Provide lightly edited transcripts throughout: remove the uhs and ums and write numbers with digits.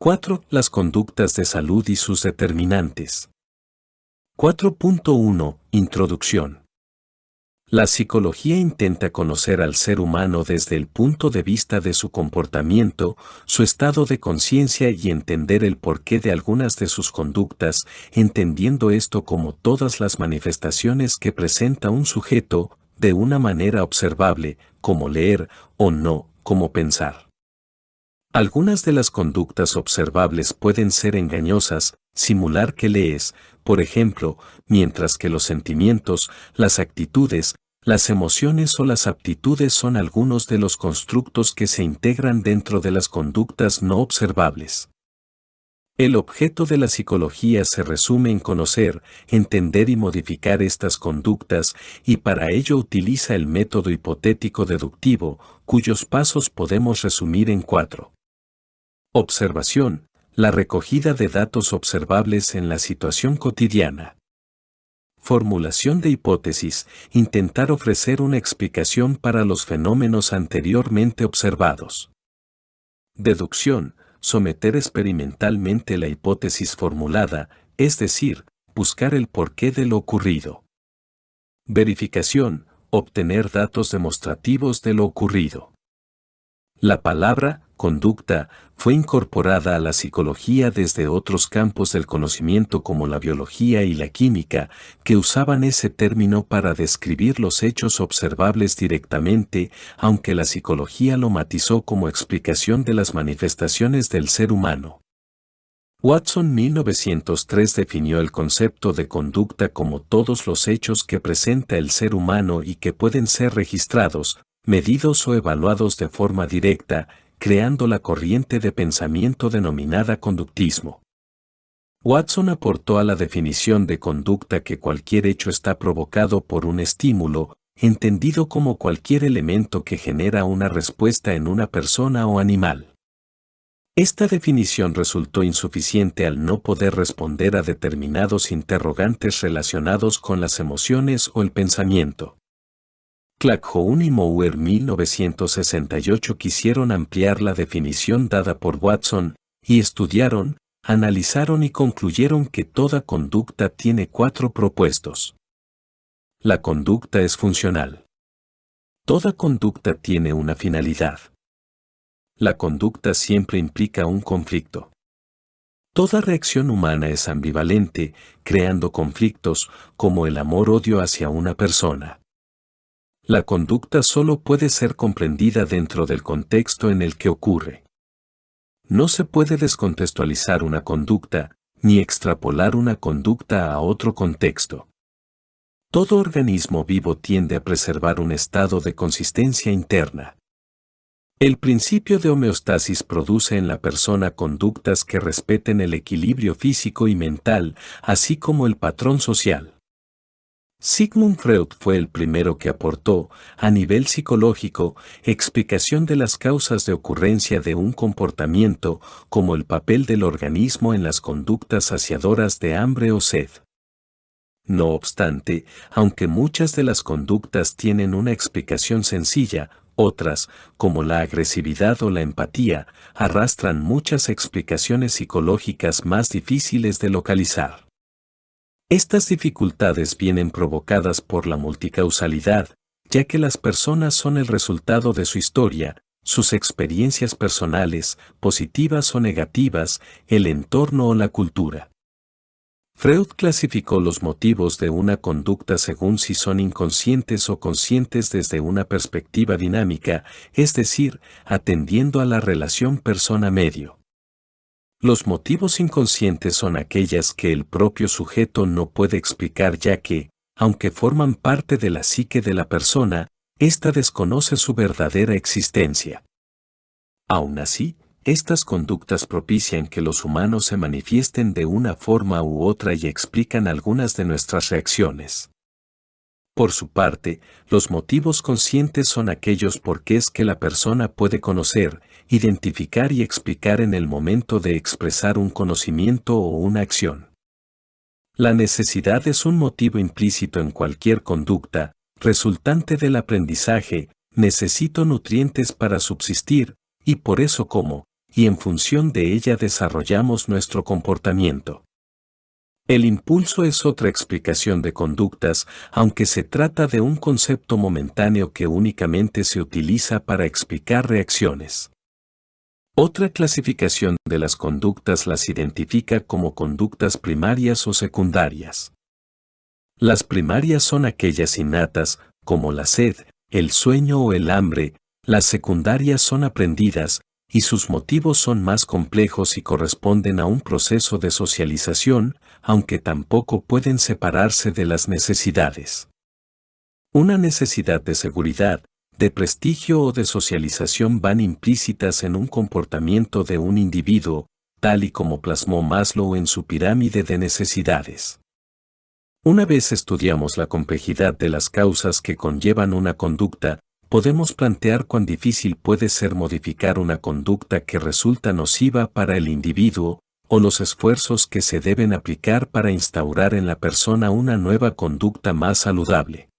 4. Las conductas de salud y sus determinantes. 4.1. Introducción. La psicología intenta conocer al ser humano desde el punto de vista de su comportamiento, su estado de conciencia y entender el porqué de algunas de sus conductas, entendiendo esto como todas las manifestaciones que presenta un sujeto, de una manera observable, como leer, o no, como pensar. Algunas de las conductas observables pueden ser engañosas, simular que lees, por ejemplo, mientras que los sentimientos, las actitudes, las emociones o las aptitudes son algunos de los constructos que se integran dentro de las conductas no observables. El objeto de la psicología se resume en conocer, entender y modificar estas conductas, y para ello utiliza el método hipotético deductivo, cuyos pasos podemos resumir en 4. Observación, la recogida de datos observables en la situación cotidiana. Formulación de hipótesis, intentar ofrecer una explicación para los fenómenos anteriormente observados. Deducción, someter experimentalmente la hipótesis formulada, es decir, buscar el porqué de lo ocurrido. Verificación, obtener datos demostrativos de lo ocurrido. La palabra conducta fue incorporada a la psicología desde otros campos del conocimiento como la biología y la química, que usaban ese término para describir los hechos observables directamente, aunque la psicología lo matizó como explicación de las manifestaciones del ser humano. Watson 1903 definió el concepto de conducta como todos los hechos que presenta el ser humano y que pueden ser registrados, medidos o evaluados de forma directa, creando la corriente de pensamiento denominada conductismo. Watson aportó a la definición de conducta que cualquier hecho está provocado por un estímulo, entendido como cualquier elemento que genera una respuesta en una persona o animal. Esta definición resultó insuficiente al no poder responder a determinados interrogantes relacionados con las emociones o el pensamiento. Clackhone y Mower 1968 quisieron ampliar la definición dada por Watson, y estudiaron, analizaron y concluyeron que toda conducta tiene 4 propuestos. La conducta es funcional. Toda conducta tiene una finalidad. La conducta siempre implica un conflicto. Toda reacción humana es ambivalente, creando conflictos, como el amor-odio hacia una persona. La conducta solo puede ser comprendida dentro del contexto en el que ocurre. No se puede descontextualizar una conducta, ni extrapolar una conducta a otro contexto. Todo organismo vivo tiende a preservar un estado de consistencia interna. El principio de homeostasis produce en la persona conductas que respeten el equilibrio físico y mental, así como el patrón social. Sigmund Freud fue el primero que aportó, a nivel psicológico, explicación de las causas de ocurrencia de un comportamiento, como el papel del organismo en las conductas saciadoras de hambre o sed. No obstante, aunque muchas de las conductas tienen una explicación sencilla, otras, como la agresividad o la empatía, arrastran muchas explicaciones psicológicas más difíciles de localizar. Estas dificultades vienen provocadas por la multicausalidad, ya que las personas son el resultado de su historia, sus experiencias personales, positivas o negativas, el entorno o la cultura. Freud clasificó los motivos de una conducta según si son inconscientes o conscientes desde una perspectiva dinámica, es decir, atendiendo a la relación persona-medio. Los motivos inconscientes son aquellas que el propio sujeto no puede explicar ya que, aunque forman parte de la psique de la persona, ésta desconoce su verdadera existencia. Aún así, estas conductas propician que los humanos se manifiesten de una forma u otra y explican algunas de nuestras reacciones. Por su parte, los motivos conscientes son aquellos porqués que la persona puede conocer, identificar y explicar en el momento de expresar un conocimiento o una acción. La necesidad es un motivo implícito en cualquier conducta, resultante del aprendizaje, necesito nutrientes para subsistir, y por eso como, y en función de ella desarrollamos nuestro comportamiento. El impulso es otra explicación de conductas, aunque se trata de un concepto momentáneo que únicamente se utiliza para explicar reacciones. Otra clasificación de las conductas las identifica como conductas primarias o secundarias. Las primarias son aquellas innatas, como la sed, el sueño o el hambre. Las secundarias son aprendidas, y sus motivos son más complejos y corresponden a un proceso de socialización, aunque tampoco pueden separarse de las necesidades. Una necesidad de seguridad, de prestigio o de socialización van implícitas en un comportamiento de un individuo, tal y como plasmó Maslow en su pirámide de necesidades. Una vez estudiamos la complejidad de las causas que conllevan una conducta, podemos plantear cuán difícil puede ser modificar una conducta que resulta nociva para el individuo, o los esfuerzos que se deben aplicar para instaurar en la persona una nueva conducta más saludable.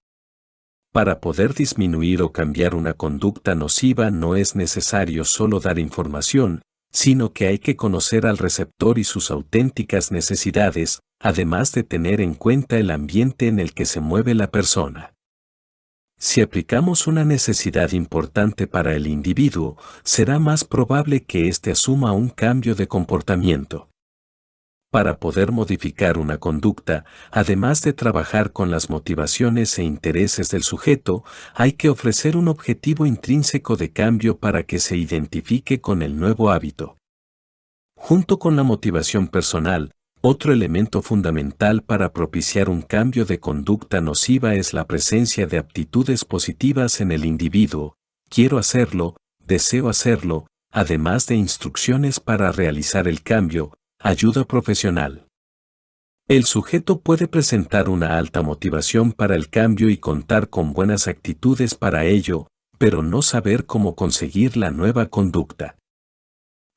Para poder disminuir o cambiar una conducta nociva no es necesario solo dar información, sino que hay que conocer al receptor y sus auténticas necesidades, además de tener en cuenta el ambiente en el que se mueve la persona. Si aplicamos una necesidad importante para el individuo, será más probable que éste asuma un cambio de comportamiento. Para poder modificar una conducta, además de trabajar con las motivaciones e intereses del sujeto, hay que ofrecer un objetivo intrínseco de cambio para que se identifique con el nuevo hábito. Junto con la motivación personal, otro elemento fundamental para propiciar un cambio de conducta nociva es la presencia de aptitudes positivas en el individuo. Quiero hacerlo, deseo hacerlo, además de instrucciones para realizar el cambio, ayuda profesional. El sujeto puede presentar una alta motivación para el cambio y contar con buenas actitudes para ello, pero no saber cómo conseguir la nueva conducta.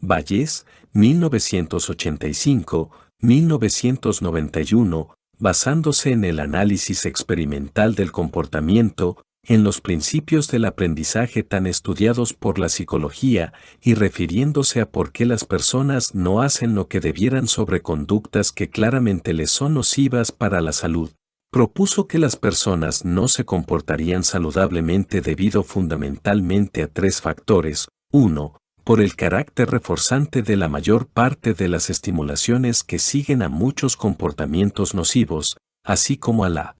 Valles, 1985-1991, basándose en el análisis experimental del comportamiento, en los principios del aprendizaje tan estudiados por la psicología y refiriéndose a por qué las personas no hacen lo que debieran sobre conductas que claramente les son nocivas para la salud, propuso que las personas no se comportarían saludablemente debido fundamentalmente a tres factores. 1. Por el carácter reforzante de la mayor parte de las estimulaciones que siguen a muchos comportamientos nocivos, así como a la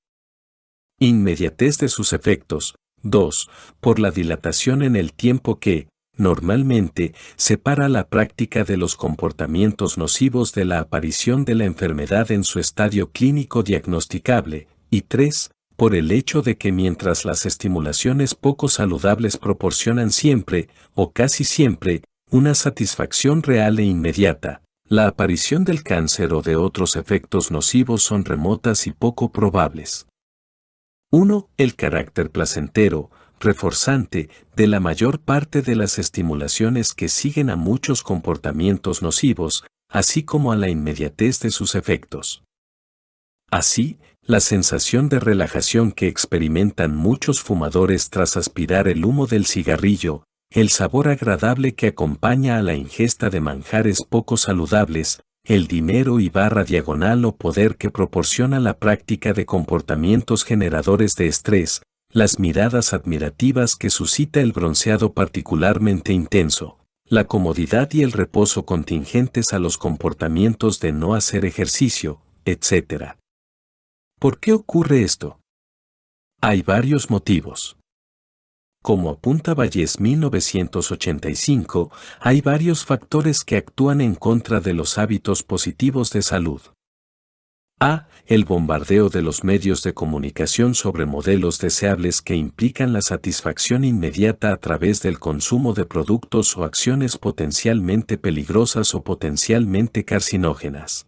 inmediatez de sus efectos. 2. Por la dilatación en el tiempo que, normalmente, separa la práctica de los comportamientos nocivos de la aparición de la enfermedad en su estadio clínico diagnosticable. Y 3. Por el hecho de que mientras las estimulaciones poco saludables proporcionan siempre, o casi siempre, una satisfacción real e inmediata, la aparición del cáncer o de otros efectos nocivos son remotas y poco probables. 1. El carácter placentero, reforzante, de la mayor parte de las estimulaciones que siguen a muchos comportamientos nocivos, así como a la inmediatez de sus efectos. Así, la sensación de relajación que experimentan muchos fumadores tras aspirar el humo del cigarrillo, el sabor agradable que acompaña a la ingesta de manjares poco saludables, el dinero y barra diagonal o poder que proporciona la práctica de comportamientos generadores de estrés, las miradas admirativas que suscita el bronceado particularmente intenso, la comodidad y el reposo contingentes a los comportamientos de no hacer ejercicio, etc. ¿Por qué ocurre esto? Hay varios motivos. Como apunta Valles 1985, hay varios factores que actúan en contra de los hábitos positivos de salud. A. El bombardeo de los medios de comunicación sobre modelos deseables que implican la satisfacción inmediata a través del consumo de productos o acciones potencialmente peligrosas o potencialmente carcinógenas.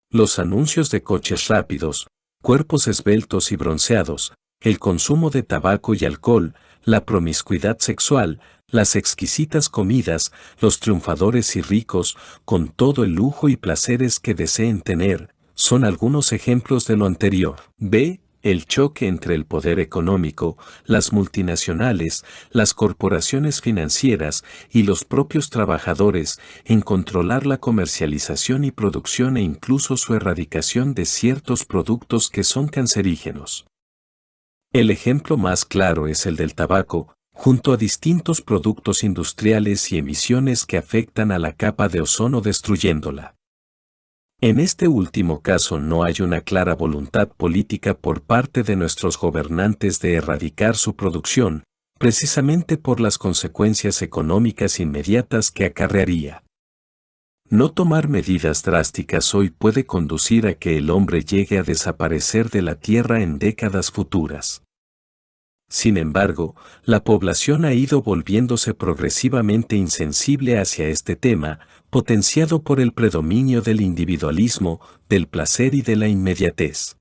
Los anuncios de coches rápidos, cuerpos esbeltos y bronceados, el consumo de tabaco y alcohol, la promiscuidad sexual, las exquisitas comidas, los triunfadores y ricos, con todo el lujo y placeres que deseen tener, son algunos ejemplos de lo anterior. B. El choque entre el poder económico, las multinacionales, las corporaciones financieras y los propios trabajadores en controlar la comercialización y producción e incluso su erradicación de ciertos productos que son cancerígenos. El ejemplo más claro es el del tabaco, junto a distintos productos industriales y emisiones que afectan a la capa de ozono destruyéndola. En este último caso no hay una clara voluntad política por parte de nuestros gobernantes de erradicar su producción, precisamente por las consecuencias económicas inmediatas que acarrearía. No tomar medidas drásticas hoy puede conducir a que el hombre llegue a desaparecer de la Tierra en décadas futuras. Sin embargo, la población ha ido volviéndose progresivamente insensible hacia este tema, potenciado por el predominio del individualismo, del placer y de la inmediatez.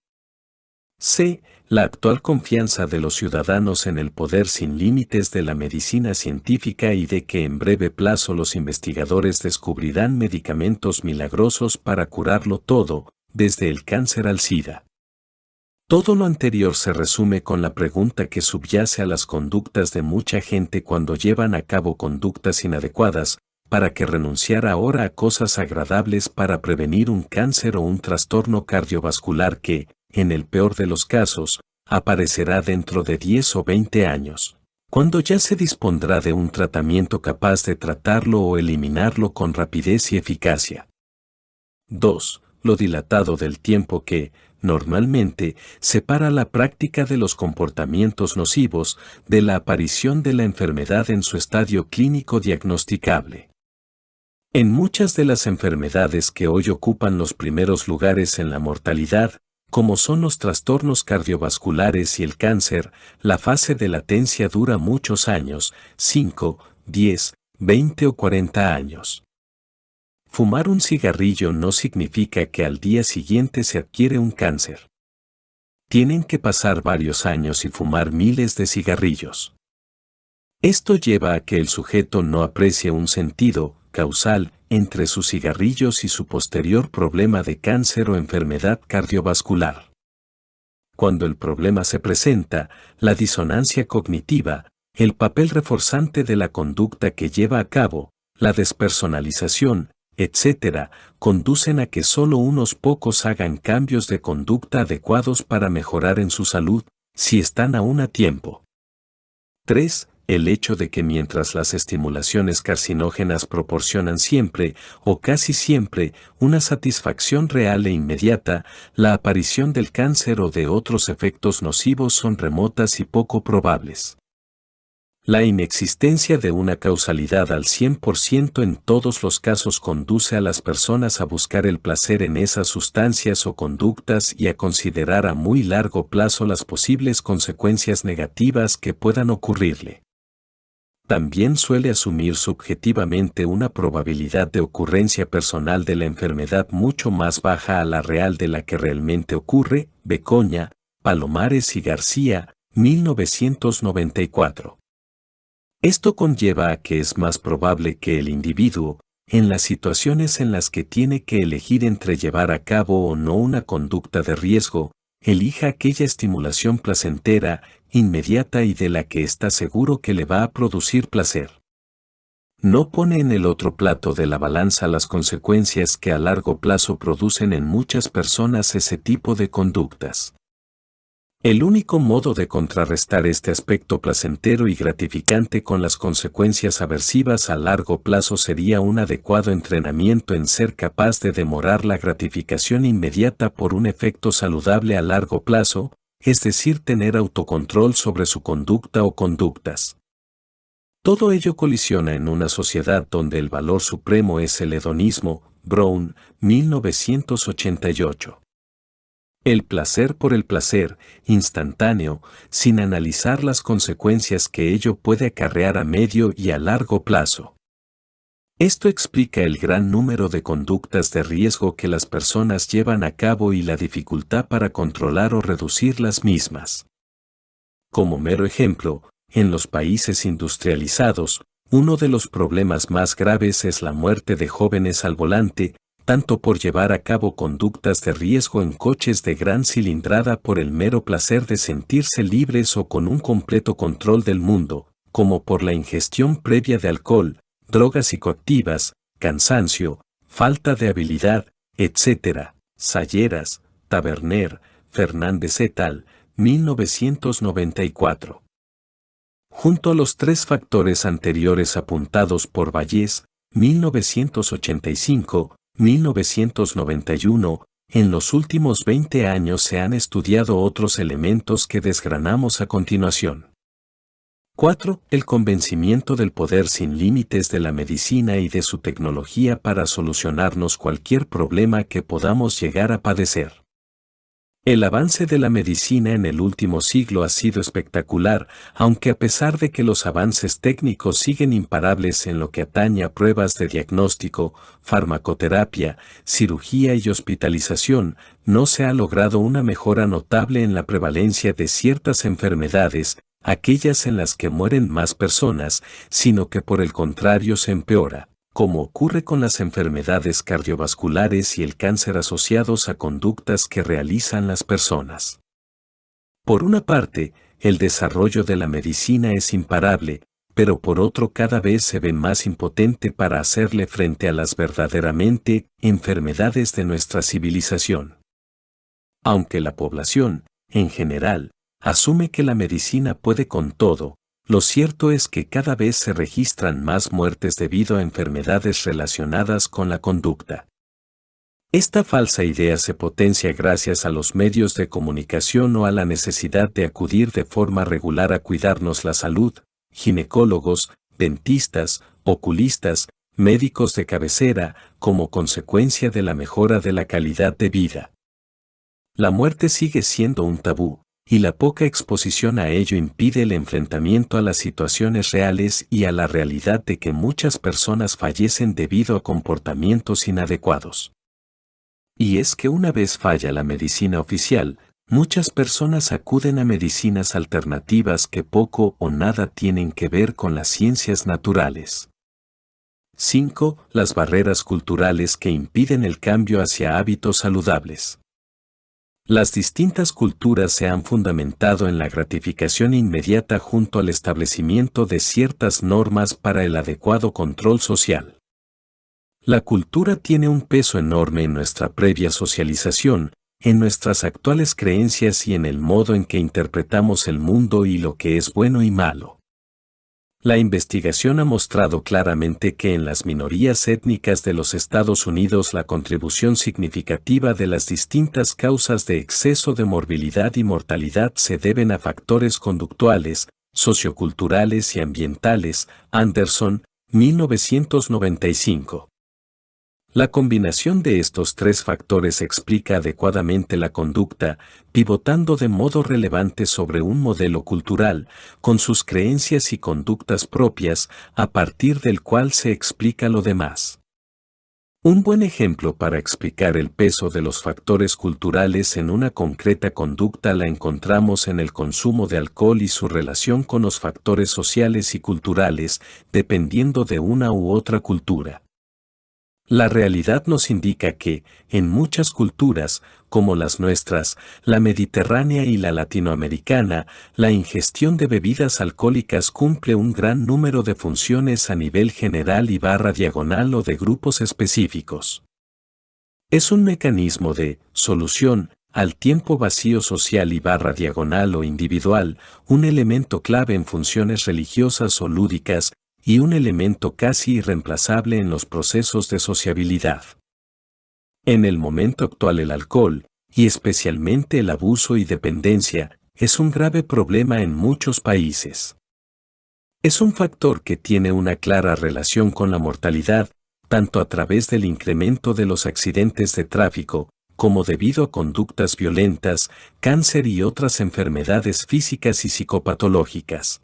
C. La actual confianza de los ciudadanos en el poder sin límites de la medicina científica y de que en breve plazo los investigadores descubrirán medicamentos milagrosos para curarlo todo, desde el cáncer al SIDA. Todo lo anterior se resume con la pregunta que subyace a las conductas de mucha gente cuando llevan a cabo conductas inadecuadas, ¿para qué renunciar ahora a cosas agradables para prevenir un cáncer o un trastorno cardiovascular que, en el peor de los casos, aparecerá dentro de 10 o 20 años, cuando ya se dispondrá de un tratamiento capaz de tratarlo o eliminarlo con rapidez y eficacia? 2. Lo dilatado del tiempo que, normalmente, separa la práctica de los comportamientos nocivos de la aparición de la enfermedad en su estadio clínico diagnosticable. En muchas de las enfermedades que hoy ocupan los primeros lugares en la mortalidad, como son los trastornos cardiovasculares y el cáncer, la fase de latencia dura muchos años, 5, 10, 20 o 40 años. Fumar un cigarrillo no significa que al día siguiente se adquiere un cáncer. Tienen que pasar varios años y fumar miles de cigarrillos. Esto lleva a que el sujeto no aprecie un sentido causal entre sus cigarrillos y su posterior problema de cáncer o enfermedad cardiovascular. Cuando el problema se presenta, la disonancia cognitiva, el papel reforzante de la conducta que lleva a cabo, la despersonalización, etc., conducen a que solo unos pocos hagan cambios de conducta adecuados para mejorar en su salud, si están aún a tiempo. 3. El hecho de que mientras las estimulaciones carcinógenas proporcionan siempre, o casi siempre, una satisfacción real e inmediata, la aparición del cáncer o de otros efectos nocivos son remotas y poco probables. La inexistencia de una causalidad al 100% en todos los casos conduce a las personas a buscar el placer en esas sustancias o conductas y a considerar a muy largo plazo las posibles consecuencias negativas que puedan ocurrirle. También suele asumir subjetivamente una probabilidad de ocurrencia personal de la enfermedad mucho más baja a la real de la que realmente ocurre. Becoña, Palomares y García, 1994. Esto conlleva a que es más probable que el individuo, en las situaciones en las que tiene que elegir entre llevar a cabo o no una conducta de riesgo, elija aquella estimulación placentera, inmediata y de la que está seguro que le va a producir placer. No pone en el otro plato de la balanza las consecuencias que a largo plazo producen en muchas personas ese tipo de conductas. El único modo de contrarrestar este aspecto placentero y gratificante con las consecuencias aversivas a largo plazo sería un adecuado entrenamiento en ser capaz de demorar la gratificación inmediata por un efecto saludable a largo plazo, es decir, tener autocontrol sobre su conducta o conductas. Todo ello colisiona en una sociedad donde el valor supremo es el hedonismo. Brown, 1988. El placer por el placer, instantáneo, sin analizar las consecuencias que ello puede acarrear a medio y a largo plazo. Esto explica el gran número de conductas de riesgo que las personas llevan a cabo y la dificultad para controlar o reducir las mismas. Como mero ejemplo, en los países industrializados, uno de los problemas más graves es la muerte de jóvenes al volante, tanto por llevar a cabo conductas de riesgo en coches de gran cilindrada por el mero placer de sentirse libres o con un completo control del mundo, como por la ingestión previa de alcohol, drogas psicoactivas, cansancio, falta de habilidad, etc. Salleras, Taberner, Fernández et al., 1994. Junto a los tres factores anteriores apuntados por Vallès, 1985, 1991, en los últimos 20 años se han estudiado otros elementos que desgranamos a continuación. 4. El convencimiento del poder sin límites de la medicina y de su tecnología para solucionarnos cualquier problema que podamos llegar a padecer. El avance de la medicina en el último siglo ha sido espectacular, aunque a pesar de que los avances técnicos siguen imparables en lo que atañe a pruebas de diagnóstico, farmacoterapia, cirugía y hospitalización, no se ha logrado una mejora notable en la prevalencia de ciertas enfermedades, aquellas en las que mueren más personas, sino que por el contrario se empeora, como ocurre con las enfermedades cardiovasculares y el cáncer asociados a conductas que realizan las personas. Por una parte, el desarrollo de la medicina es imparable, pero por otro cada vez se ve más impotente para hacerle frente a las verdaderamente enfermedades de nuestra civilización. Aunque la población, en general, asume que la medicina puede con todo, lo cierto es que cada vez se registran más muertes debido a enfermedades relacionadas con la conducta. Esta falsa idea se potencia gracias a los medios de comunicación o a la necesidad de acudir de forma regular a cuidarnos la salud, ginecólogos, dentistas, oculistas, médicos de cabecera, como consecuencia de la mejora de la calidad de vida. La muerte sigue siendo un tabú, y la poca exposición a ello impide el enfrentamiento a las situaciones reales y a la realidad de que muchas personas fallecen debido a comportamientos inadecuados. Y es que una vez falla la medicina oficial, muchas personas acuden a medicinas alternativas que poco o nada tienen que ver con las ciencias naturales. 5. Las barreras culturales que impiden el cambio hacia hábitos saludables. Las distintas culturas se han fundamentado en la gratificación inmediata junto al establecimiento de ciertas normas para el adecuado control social. La cultura tiene un peso enorme en nuestra previa socialización, en nuestras actuales creencias y en el modo en que interpretamos el mundo y lo que es bueno y malo. La investigación ha mostrado claramente que en las minorías étnicas de los Estados Unidos la contribución significativa de las distintas causas de exceso de morbilidad y mortalidad se deben a factores conductuales, socioculturales y ambientales. Anderson, 1995. La combinación de estos tres factores explica adecuadamente la conducta, pivotando de modo relevante sobre un modelo cultural, con sus creencias y conductas propias, a partir del cual se explica lo demás. Un buen ejemplo para explicar el peso de los factores culturales en una concreta conducta la encontramos en el consumo de alcohol y su relación con los factores sociales y culturales, dependiendo de una u otra cultura. La realidad nos indica que, en muchas culturas, como las nuestras, la mediterránea y la latinoamericana, la ingestión de bebidas alcohólicas cumple un gran número de funciones a nivel general y /diagonal o de grupos específicos. Es un mecanismo de solución al tiempo vacío social y /diagonal o individual, un elemento clave en funciones religiosas o lúdicas, y un elemento casi irreemplazable en los procesos de sociabilidad. En el momento actual el alcohol, y especialmente el abuso y dependencia, es un grave problema en muchos países. Es un factor que tiene una clara relación con la mortalidad, tanto a través del incremento de los accidentes de tráfico, como debido a conductas violentas, cáncer y otras enfermedades físicas y psicopatológicas.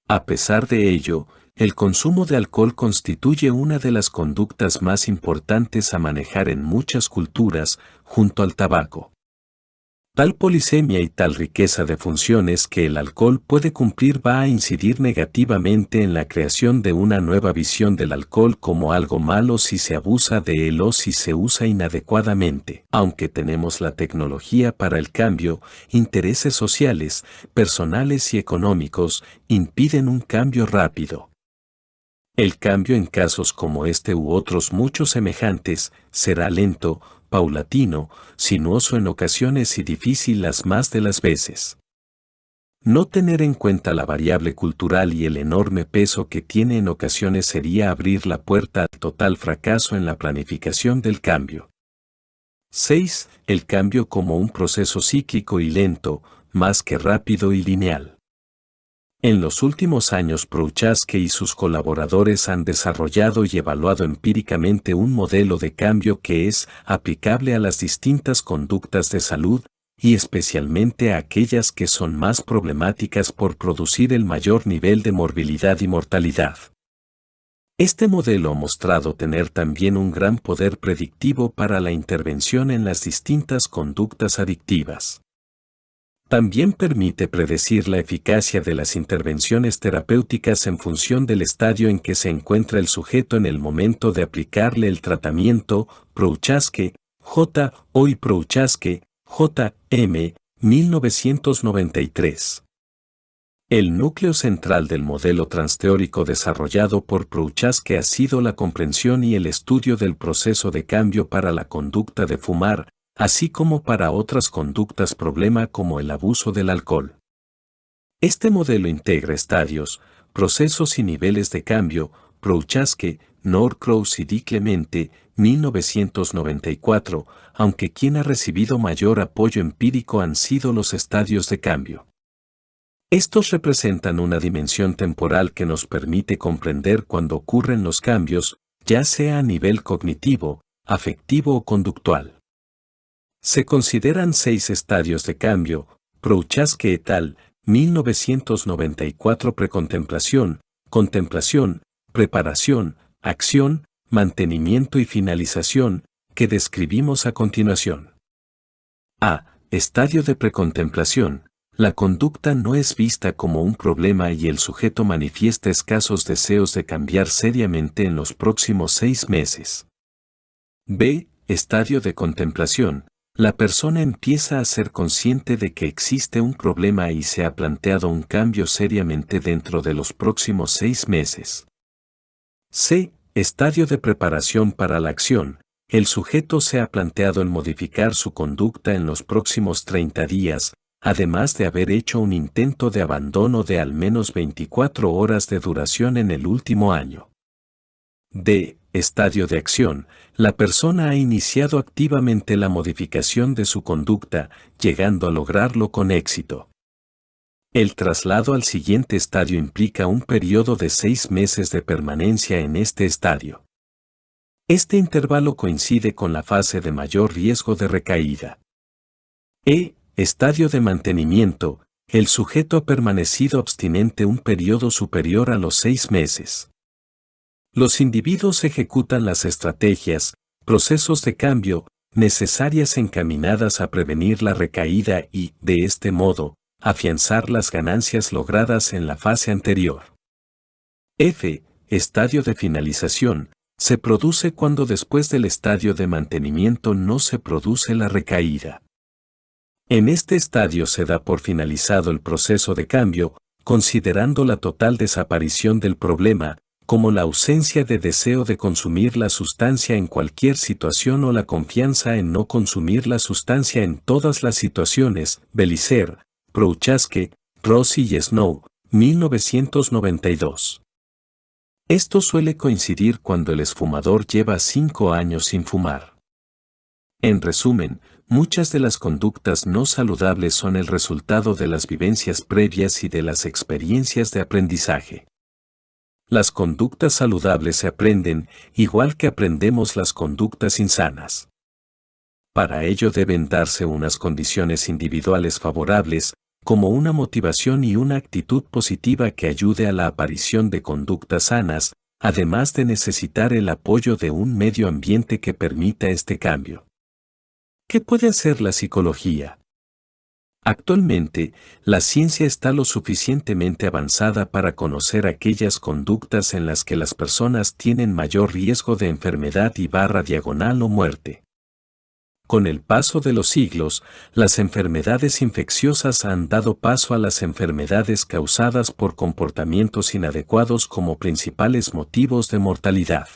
A pesar de ello, el consumo de alcohol constituye una de las conductas más importantes a manejar en muchas culturas, junto al tabaco. Tal polisemia y tal riqueza de funciones que el alcohol puede cumplir va a incidir negativamente en la creación de una nueva visión del alcohol como algo malo si se abusa de él o si se usa inadecuadamente. Aunque tenemos la tecnología para el cambio, intereses sociales, personales y económicos impiden un cambio rápido. El cambio en casos como este u otros muchos semejantes será lento, paulatino, sinuoso en ocasiones y difícil las más de las veces. No tener en cuenta la variable cultural y el enorme peso que tiene en ocasiones sería abrir la puerta al total fracaso en la planificación del cambio. 6. El cambio como un proceso cíclico y lento, más que rápido y lineal. En los últimos años Prochaska y sus colaboradores han desarrollado y evaluado empíricamente un modelo de cambio que es aplicable a las distintas conductas de salud, y especialmente a aquellas que son más problemáticas por producir el mayor nivel de morbilidad y mortalidad. Este modelo ha mostrado tener también un gran poder predictivo para la intervención en las distintas conductas adictivas. También permite predecir la eficacia de las intervenciones terapéuticas en función del estadio en que se encuentra el sujeto en el momento de aplicarle el tratamiento. Prochaska, J. O. y Prochaska, J. M. 1993. El núcleo central del modelo transteórico desarrollado por Prochaska ha sido la comprensión y el estudio del proceso de cambio para la conducta de fumar, así como para otras conductas problema como el abuso del alcohol. Este modelo integra estadios, procesos y niveles de cambio. Prochaska, Norcross y Di Clemente, 1994, aunque quien ha recibido mayor apoyo empírico han sido los estadios de cambio. Estos representan una dimensión temporal que nos permite comprender cuándo ocurren los cambios, ya sea a nivel cognitivo, afectivo o conductual. Se consideran 6 estadios de cambio. Prochaska et al., 1994. Precontemplación, contemplación, preparación, acción, mantenimiento y finalización, que describimos a continuación. A. Estadio de precontemplación. La conducta no es vista como un problema y el sujeto manifiesta escasos deseos de cambiar seriamente en los próximos 6 meses. B. Estadio de contemplación. La persona empieza a ser consciente de que existe un problema y se ha planteado un cambio seriamente dentro de los próximos 6 meses. C. Estadio de preparación para la acción. El sujeto se ha planteado en modificar su conducta en los próximos 30 días, además de haber hecho un intento de abandono de al menos 24 horas de duración en el último año. D. Estadio de acción. La persona ha iniciado activamente la modificación de su conducta, llegando a lograrlo con éxito. El traslado al siguiente estadio implica un periodo de 6 meses de permanencia en este estadio. Este intervalo coincide con la fase de mayor riesgo de recaída. E. Estadio de mantenimiento. El sujeto ha permanecido abstinente un periodo superior a los 6 meses. Los individuos ejecutan las estrategias, procesos de cambio, necesarias encaminadas a prevenir la recaída y, de este modo, afianzar las ganancias logradas en la fase anterior. F. Estadio de finalización. Se produce cuando después del estadio de mantenimiento no se produce la recaída. En este estadio se da por finalizado el proceso de cambio, considerando la total desaparición del problema, como la ausencia de deseo de consumir la sustancia en cualquier situación o la confianza en no consumir la sustancia en todas las situaciones. Belicer, Prochaska, Rossi y Snow, 1992. Esto suele coincidir cuando el exfumador lleva 5 años sin fumar. En resumen, muchas de las conductas no saludables son el resultado de las vivencias previas y de las experiencias de aprendizaje. Las conductas saludables se aprenden, igual que aprendemos las conductas insanas. Para ello deben darse unas condiciones individuales favorables, como una motivación y una actitud positiva que ayude a la aparición de conductas sanas, además de necesitar el apoyo de un medio ambiente que permita este cambio. ¿Qué puede hacer la psicología? Actualmente, la ciencia está lo suficientemente avanzada para conocer aquellas conductas en las que las personas tienen mayor riesgo de enfermedad y diagonal o muerte. Con el paso de los siglos, las enfermedades infecciosas han dado paso a las enfermedades causadas por comportamientos inadecuados como principales motivos de mortalidad.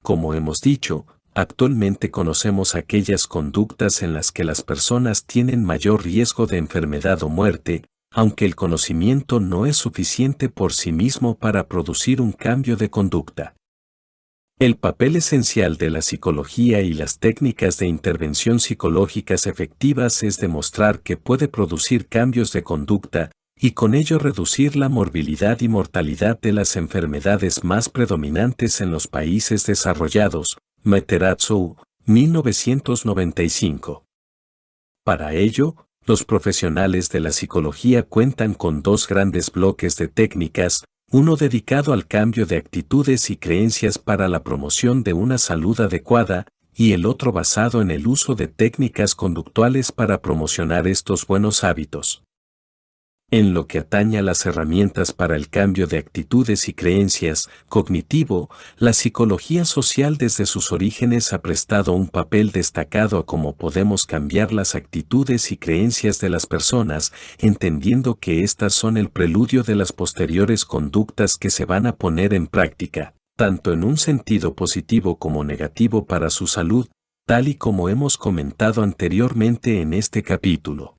Como hemos dicho, actualmente conocemos aquellas conductas en las que las personas tienen mayor riesgo de enfermedad o muerte, aunque el conocimiento no es suficiente por sí mismo para producir un cambio de conducta. El papel esencial de la psicología y las técnicas de intervención psicológicas efectivas es demostrar que puede producir cambios de conducta y con ello reducir la morbilidad y mortalidad de las enfermedades más predominantes en los países desarrollados. Matarazzo, 1995. Para ello, los profesionales de la psicología cuentan con dos grandes bloques de técnicas, uno dedicado al cambio de actitudes y creencias para la promoción de una salud adecuada, y el otro basado en el uso de técnicas conductuales para promocionar estos buenos hábitos. En lo que atañe a las herramientas para el cambio de actitudes y creencias, cognitivo, la psicología social desde sus orígenes ha prestado un papel destacado a cómo podemos cambiar las actitudes y creencias de las personas, entendiendo que éstas son el preludio de las posteriores conductas que se van a poner en práctica, tanto en un sentido positivo como negativo para su salud, tal y como hemos comentado anteriormente en este capítulo.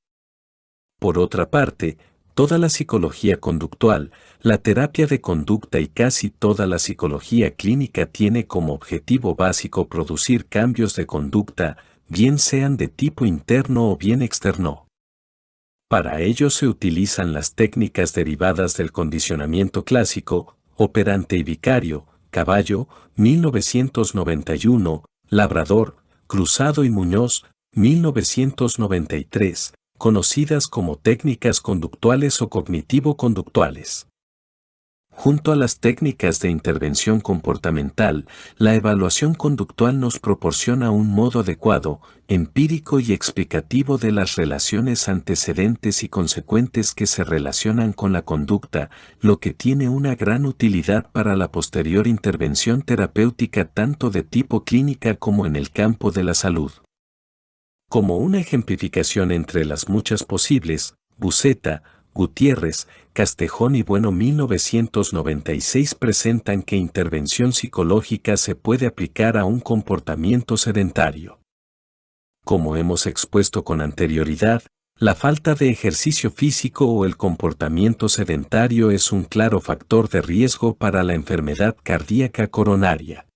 Por otra parte, toda la psicología conductual, la terapia de conducta y casi toda la psicología clínica tiene como objetivo básico producir cambios de conducta, bien sean de tipo interno o bien externo. Para ello se utilizan las técnicas derivadas del condicionamiento clásico, operante y vicario, Caballo, 1991, Labrador, Cruzado y Muñoz, 1993, conocidas como técnicas conductuales o cognitivo-conductuales. Junto a las técnicas de intervención comportamental, la evaluación conductual nos proporciona un modo adecuado, empírico y explicativo de las relaciones antecedentes y consecuentes que se relacionan con la conducta, lo que tiene una gran utilidad para la posterior intervención terapéutica tanto de tipo clínica como en el campo de la salud. Como una ejemplificación entre las muchas posibles, Buceta, Gutiérrez, Castejón y Bueno 1996 presentan que intervención psicológica se puede aplicar a un comportamiento sedentario. Como hemos expuesto con anterioridad, la falta de ejercicio físico o el comportamiento sedentario es un claro factor de riesgo para la enfermedad cardíaca coronaria.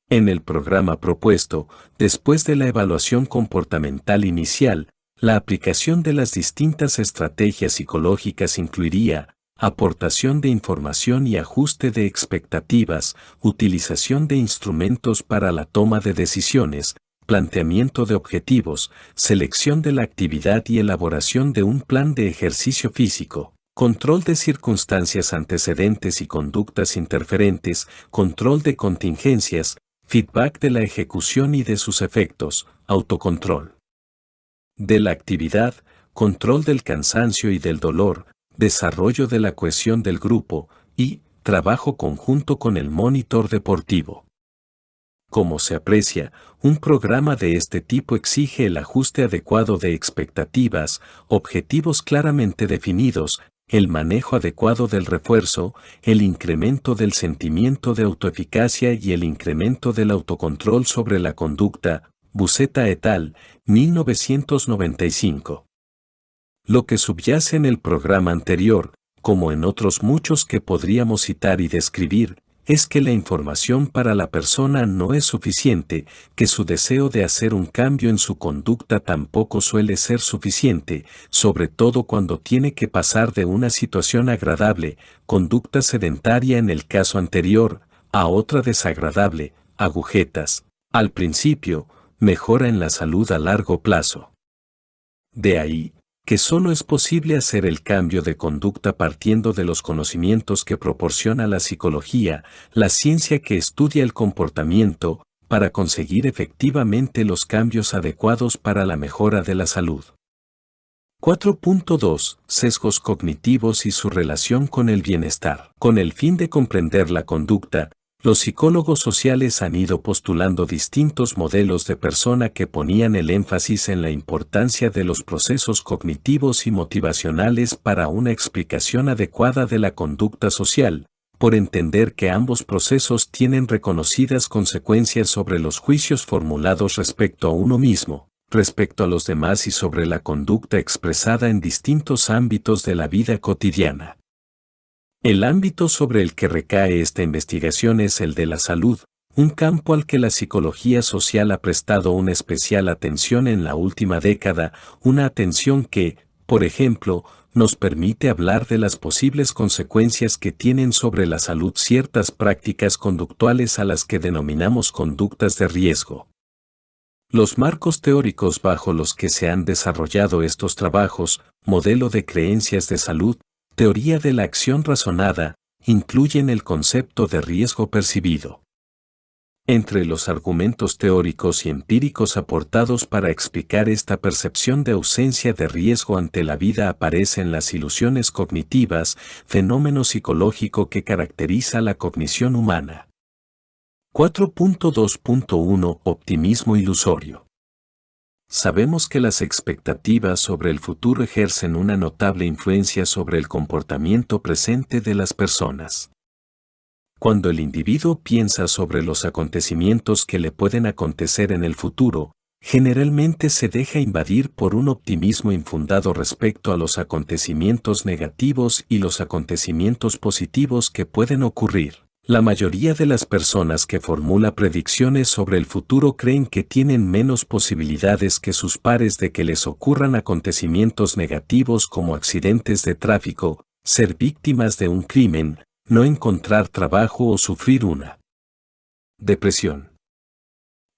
En el programa propuesto, después de la evaluación comportamental inicial, la aplicación de las distintas estrategias psicológicas incluiría aportación de información y ajuste de expectativas, utilización de instrumentos para la toma de decisiones, planteamiento de objetivos, selección de la actividad y elaboración de un plan de ejercicio físico, control de circunstancias antecedentes y conductas interferentes, control de contingencias, feedback de la ejecución y de sus efectos, autocontrol de la actividad, control del cansancio y del dolor, desarrollo de la cohesión del grupo y trabajo conjunto con el monitor deportivo. Como se aprecia, un programa de este tipo exige el ajuste adecuado de expectativas, objetivos claramente definidos, el manejo adecuado del refuerzo, el incremento del sentimiento de autoeficacia y el incremento del autocontrol sobre la conducta. Buceta et al., 1995. Lo que subyace en el programa anterior, como en otros muchos que podríamos citar y describir, es que la información para la persona no es suficiente, que su deseo de hacer un cambio en su conducta tampoco suele ser suficiente, sobre todo cuando tiene que pasar de una situación agradable, conducta sedentaria en el caso anterior, a otra desagradable, agujetas, al principio, mejora en la salud a largo plazo. De ahí, que solo es posible hacer el cambio de conducta partiendo de los conocimientos que proporciona la psicología, la ciencia que estudia el comportamiento, para conseguir efectivamente los cambios adecuados para la mejora de la salud. 4.2. Sesgos cognitivos y su relación con el bienestar. Con el fin de comprender la conducta, los psicólogos sociales han ido postulando distintos modelos de persona que ponían el énfasis en la importancia de los procesos cognitivos y motivacionales para una explicación adecuada de la conducta social, por entender que ambos procesos tienen reconocidas consecuencias sobre los juicios formulados respecto a uno mismo, respecto a los demás y sobre la conducta expresada en distintos ámbitos de la vida cotidiana. El ámbito sobre el que recae esta investigación es el de la salud, un campo al que la psicología social ha prestado una especial atención en la última década, una atención que, por ejemplo, nos permite hablar de las posibles consecuencias que tienen sobre la salud ciertas prácticas conductuales a las que denominamos conductas de riesgo. Los marcos teóricos bajo los que se han desarrollado estos trabajos, modelo de creencias de salud, teoría de la acción razonada, incluyen el concepto de riesgo percibido. Entre los argumentos teóricos y empíricos aportados para explicar esta percepción de ausencia de riesgo ante la vida aparecen las ilusiones cognitivas, fenómeno psicológico que caracteriza la cognición humana. 4.2.1 Optimismo ilusorio. Sabemos que las expectativas sobre el futuro ejercen una notable influencia sobre el comportamiento presente de las personas. Cuando el individuo piensa sobre los acontecimientos que le pueden acontecer en el futuro, generalmente se deja invadir por un optimismo infundado respecto a los acontecimientos negativos y los acontecimientos positivos que pueden ocurrir. La mayoría de las personas que formula predicciones sobre el futuro creen que tienen menos posibilidades que sus pares de que les ocurran acontecimientos negativos como accidentes de tráfico, ser víctimas de un crimen, no encontrar trabajo o sufrir una depresión.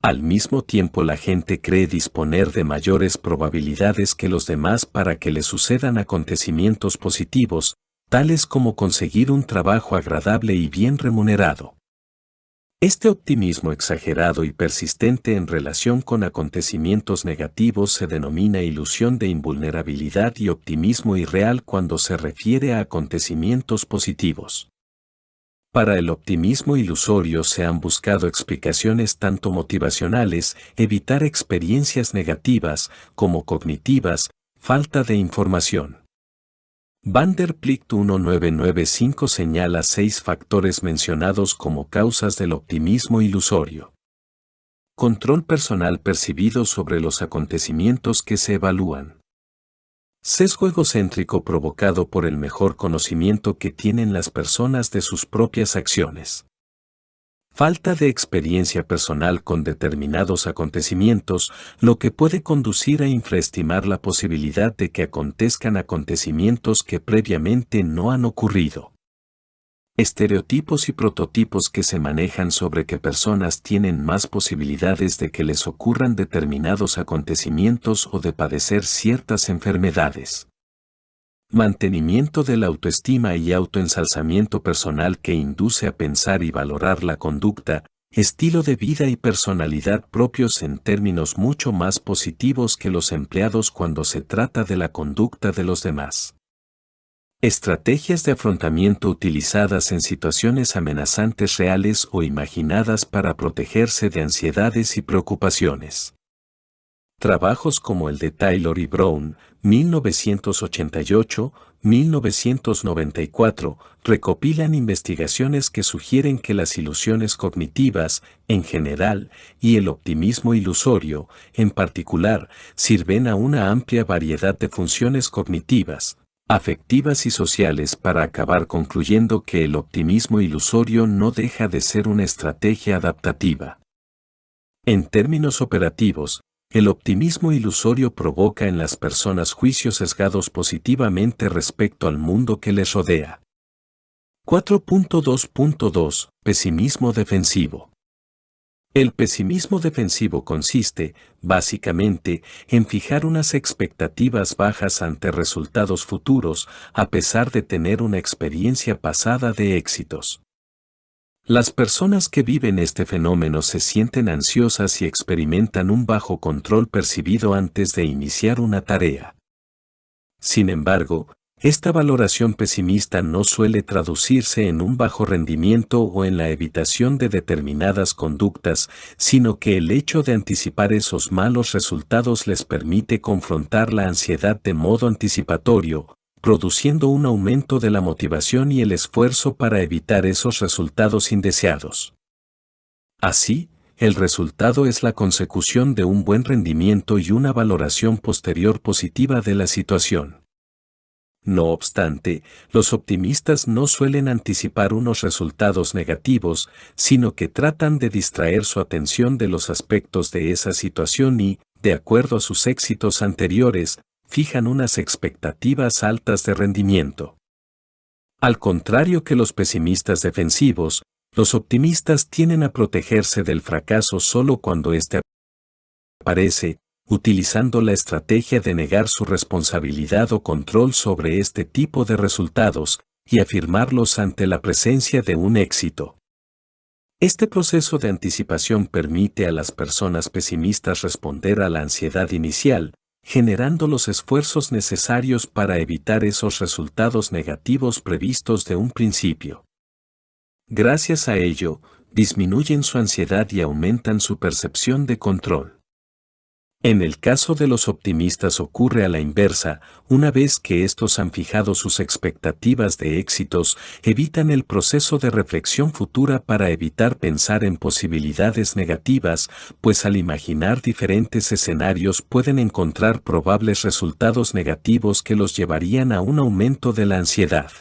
Al mismo tiempo, la gente cree disponer de mayores probabilidades que los demás para que le sucedan acontecimientos positivos, tales como conseguir un trabajo agradable y bien remunerado. Este optimismo exagerado y persistente en relación con acontecimientos negativos se denomina ilusión de invulnerabilidad y optimismo irreal cuando se refiere a acontecimientos positivos. Para el optimismo ilusorio se han buscado explicaciones tanto motivacionales, evitar experiencias negativas, como cognitivas, falta de información. Van der Plicht 1995 señala 6 factores mencionados como causas del optimismo ilusorio. Control personal percibido sobre los acontecimientos que se evalúan. Sesgo egocéntrico provocado por el mejor conocimiento que tienen las personas de sus propias acciones. Falta de experiencia personal con determinados acontecimientos, lo que puede conducir a infraestimar la posibilidad de que acontezcan acontecimientos que previamente no han ocurrido. Estereotipos y prototipos que se manejan sobre que personas tienen más posibilidades de que les ocurran determinados acontecimientos o de padecer ciertas enfermedades. Mantenimiento de la autoestima y autoensalzamiento personal que induce a pensar y valorar la conducta, estilo de vida y personalidad propios en términos mucho más positivos que los empleados cuando se trata de la conducta de los demás. Estrategias de afrontamiento utilizadas en situaciones amenazantes reales o imaginadas para protegerse de ansiedades y preocupaciones. Trabajos como el de Taylor y Brown, 1988-1994, recopilan investigaciones que sugieren que las ilusiones cognitivas, en general, y el optimismo ilusorio, en particular, sirven a una amplia variedad de funciones cognitivas, afectivas y sociales para acabar concluyendo que el optimismo ilusorio no deja de ser una estrategia adaptativa. En términos operativos, el optimismo ilusorio provoca en las personas juicios sesgados positivamente respecto al mundo que les rodea. 4.2.2 Pesimismo defensivo. El pesimismo defensivo consiste, básicamente, en fijar unas expectativas bajas ante resultados futuros, a pesar de tener una experiencia pasada de éxitos. Las personas que viven este fenómeno se sienten ansiosas y experimentan un bajo control percibido antes de iniciar una tarea. Sin embargo, esta valoración pesimista no suele traducirse en un bajo rendimiento o en la evitación de determinadas conductas, sino que el hecho de anticipar esos malos resultados les permite confrontar la ansiedad de modo anticipatorio, produciendo un aumento de la motivación y el esfuerzo para evitar esos resultados indeseados. Así, el resultado es la consecución de un buen rendimiento y una valoración posterior positiva de la situación. No obstante, los optimistas no suelen anticipar unos resultados negativos, sino que tratan de distraer su atención de los aspectos de esa situación y, de acuerdo a sus éxitos anteriores, fijan unas expectativas altas de rendimiento. Al contrario que los pesimistas defensivos, los optimistas tienden a protegerse del fracaso solo cuando éste aparece, utilizando la estrategia de negar su responsabilidad o control sobre este tipo de resultados y afirmarlos ante la presencia de un éxito. Este proceso de anticipación permite a las personas pesimistas responder a la ansiedad inicial, generando los esfuerzos necesarios para evitar esos resultados negativos previstos de un principio. Gracias a ello, disminuyen su ansiedad y aumentan su percepción de control. En el caso de los optimistas ocurre a la inversa, una vez que estos han fijado sus expectativas de éxitos, evitan el proceso de reflexión futura para evitar pensar en posibilidades negativas, pues al imaginar diferentes escenarios pueden encontrar probables resultados negativos que los llevarían a un aumento de la ansiedad.